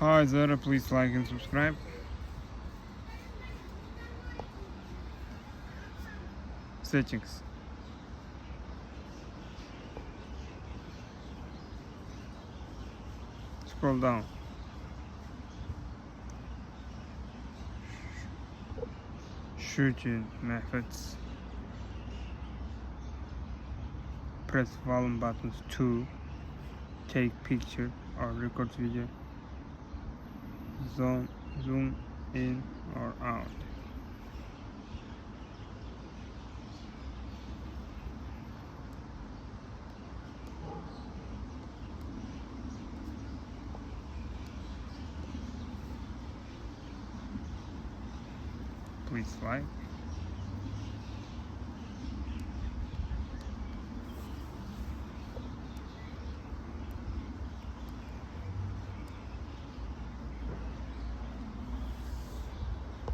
Hi there, please like and subscribe. Settings. Scroll down. Shooting methods. Press volume buttons to take picture or record video. Zoom in or out. Please like